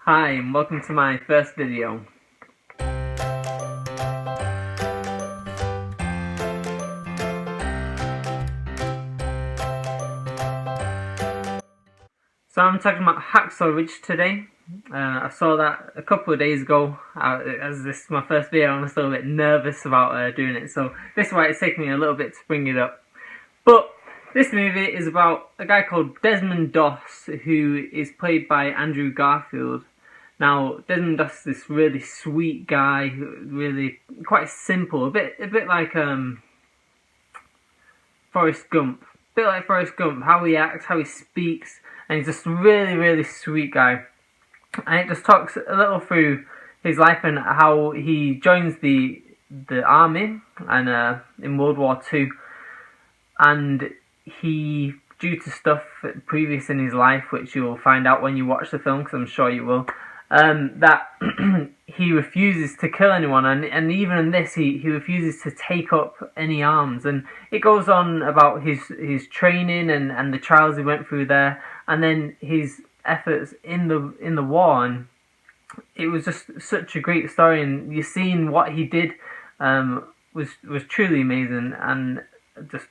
Hi and welcome to my first video. So I'm talking about Hacksaw Ridge today. I saw that a couple of days ago. As this is my first video, I'm still a bit nervous about doing it, so this is why it's taken me a little bit to bring it up. But this movie is about a guy called Desmond Doss, who is played by Andrew Garfield. Now, Desmond Doss is this really sweet guy, really quite simple, a bit like Forrest Gump. A bit like Forrest Gump, how he acts, how he speaks, and he's just a really sweet guy. And it just talks a little through his life and how he joins the army and in World War II, and he, due to stuff previous in his life, which you'll find out when you watch the film, because I'm sure you will, that he refuses to kill anyone, and even in this he refuses to take up any arms. And it goes on about his training and the trials he went through there, and then his efforts in the war. And it was just such a great story, and you're seeing what he did was truly amazing, and just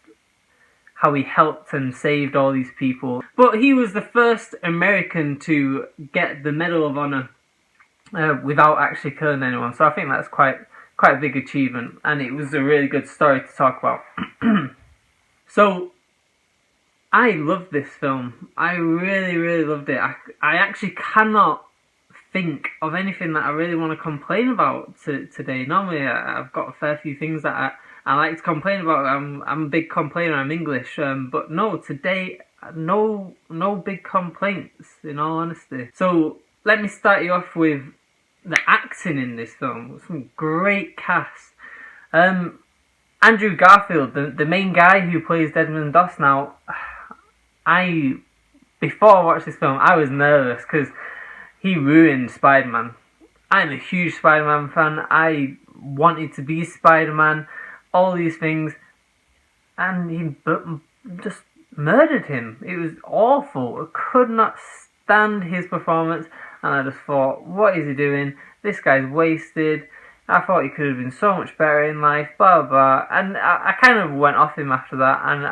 how he helped and saved all these people. But he was the first American to get the Medal of Honor without actually killing anyone. So I think that's quite a big achievement, and it was a really good story to talk about. So I loved this film. I really loved it. I actually cannot think of anything that I really want to complain about today. Normally I've got a fair few things that I like to complain about. I'm a big complainer, I'm English, but no, today, no big complaints, in all honesty. So, let me start you off with the acting in this film. Some great cast. Andrew Garfield, the main guy who plays Desmond Doss. Now, before I watched this film, I was nervous, because he ruined Spider-Man. I'm a huge Spider-Man fan. I wanted to be Spider-Man, all these things, and he just murdered him. It was awful. I could not stand his performance, and I just thought, what is he doing? This guy's wasted. I thought he could have been so much better in life, blah blah. And I kind of went off him after that, and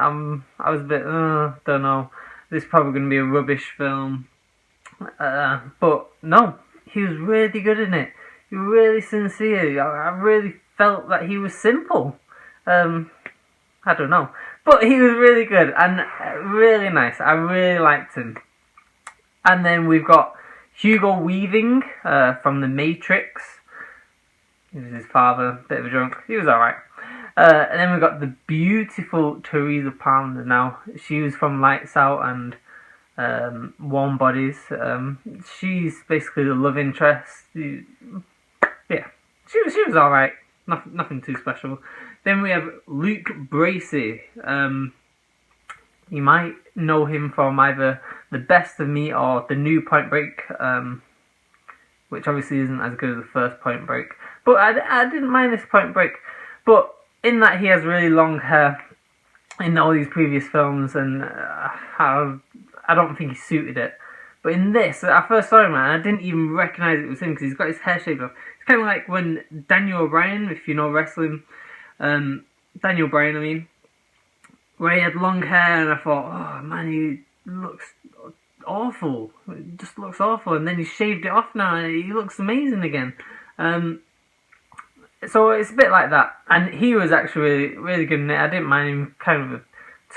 I was a bit, don't know, this is probably going to be a rubbish film. But no, he was really good in it. He was really sincere. I really felt that he was simple. I don't know, but he was really good and really nice. I really liked him. And then we've got Hugo Weaving from The Matrix. He was his father, bit of a drunk. He was alright. And then we've got the beautiful Teresa Palmer. Now, she was from Lights Out and Warm Bodies. She's basically the love interest. Yeah, she was alright. Nothing too special. Then we have Luke Bracey. You might know him from either The Best of Me or The New Point Break, which obviously isn't as good as the first Point Break. But I didn't mind this Point Break. But in that he has really long hair in all these previous films, and I don't think he suited it. But in this, I first saw him and I didn't even recognise it was him, because he's got his hair shaved off. It's kind of like when Daniel O'Brien, if you know wrestling, Daniel Bryan, I mean, where he had long hair, and I thought, oh man, he looks awful. It just looks awful. And then he shaved it off now, and he looks amazing again. So it's a bit like that. And he was actually really good in it. I didn't mind him, kind of a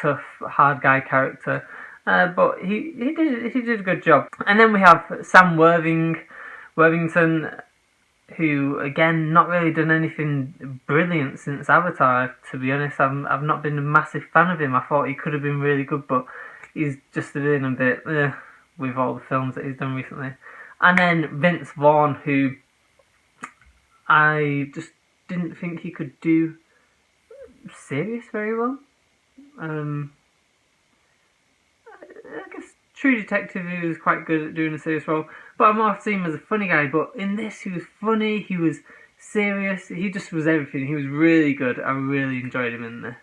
tough, hard guy character. But he did a good job. And then we have Sam Worthington, who, again, not really done anything brilliant since Avatar, to be honest. I've not been a massive fan of him. I thought he could have been really good, but he's just been a bit with all the films that he's done recently. And then Vince Vaughn, who I just didn't think he could do serious very well. I guess True Detective, he was quite good at doing a serious role, but I'm more seeing him as a funny guy. But in this, he was funny, he was serious, he just was everything. He was really good. I really enjoyed him in this.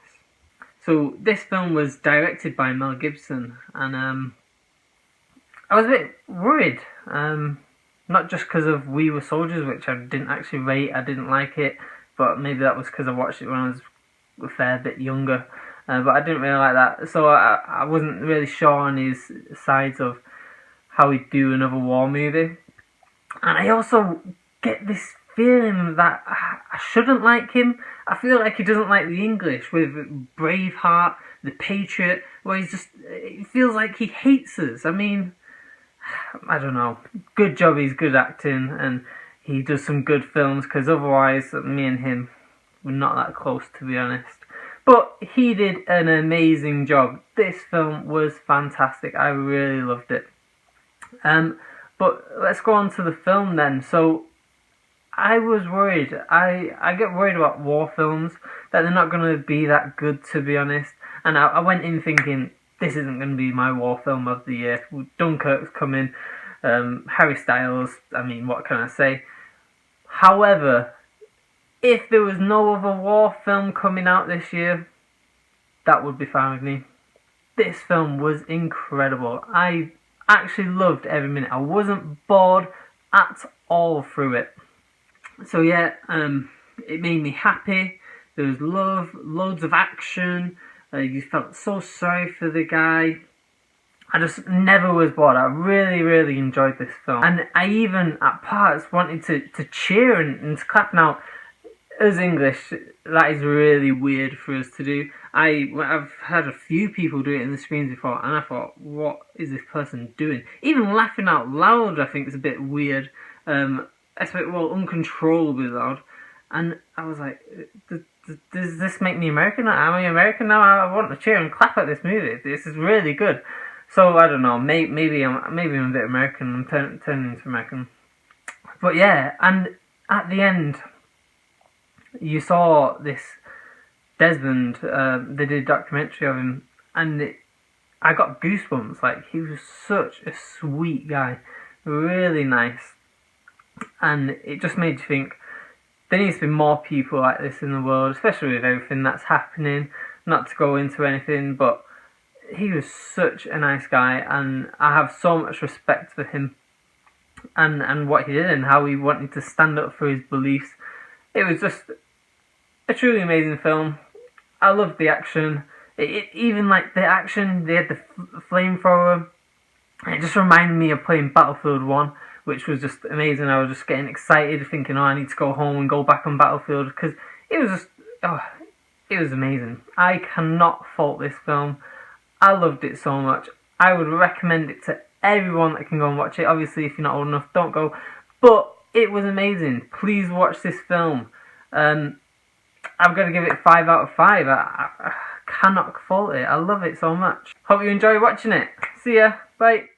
So this film was directed by Mel Gibson, and I was a bit worried Not just because of We Were Soldiers, which I didn't actually rate, I didn't like it, but maybe that was because I watched it when I was a fair bit younger. But I didn't really like that, so I wasn't really sure on his sides of how he'd do another war movie. And I also get this feeling that I shouldn't like him. I feel like he doesn't like the English with Braveheart, The Patriot, where it feels like he hates us. I mean, I don't know. Good job he's good acting and he does some good films, because otherwise me and him were not that close, to be honest. But he did an amazing job. This film was fantastic. I really loved it. But let's go on to the film then. So I was worried. I get worried about war films, that they're not going to be that good, to be honest. And I went in thinking, this isn't going to be my war film of the year. Dunkirk's coming. Harry Styles, I mean, what can I say? However, if there was no other war film coming out this year, that would be fine with me. This film was incredible. I actually loved every minute. I wasn't bored at all through it. So yeah, it made me happy. There was love, loads of action. You felt so sorry for the guy. I just never was bored. I really, really enjoyed this film. And I even, at parts, wanted to cheer and to clap. Now, as English, that is really weird for us to do. I've heard a few people do it in the screens before, and I thought, what is this person doing? Even laughing out loud, I think, is a bit weird. Uncontrollably loud. And I was like, does this make me American? Am I American now? I want to cheer and clap at this movie. This is really good. So I don't know. Maybe I'm a bit American. I'm turning into American. But yeah, and at the end, you saw this Desmond. They did a documentary of him, and I got goosebumps. Like, he was such a sweet guy, really nice, and it just made you think there needs to be more people like this in the world, especially with everything that's happening. Not to go into anything, but he was such a nice guy, and I have so much respect for him and what he did and how he wanted to stand up for his beliefs. It was just a truly amazing film. I loved the action. Even like the action, they had the flamethrower. It just reminded me of playing Battlefield 1, which was just amazing. I was just getting excited, thinking, oh, I need to go home and go back on Battlefield, because it was just, it was amazing. I cannot fault this film. I loved it so much. I would recommend it to everyone that can go and watch it. Obviously, if you're not old enough, don't go. But it was amazing. Please watch this film. I'm going to give it 5 out of 5. I cannot fault it. I love it so much. Hope you enjoy watching it. See ya. Bye.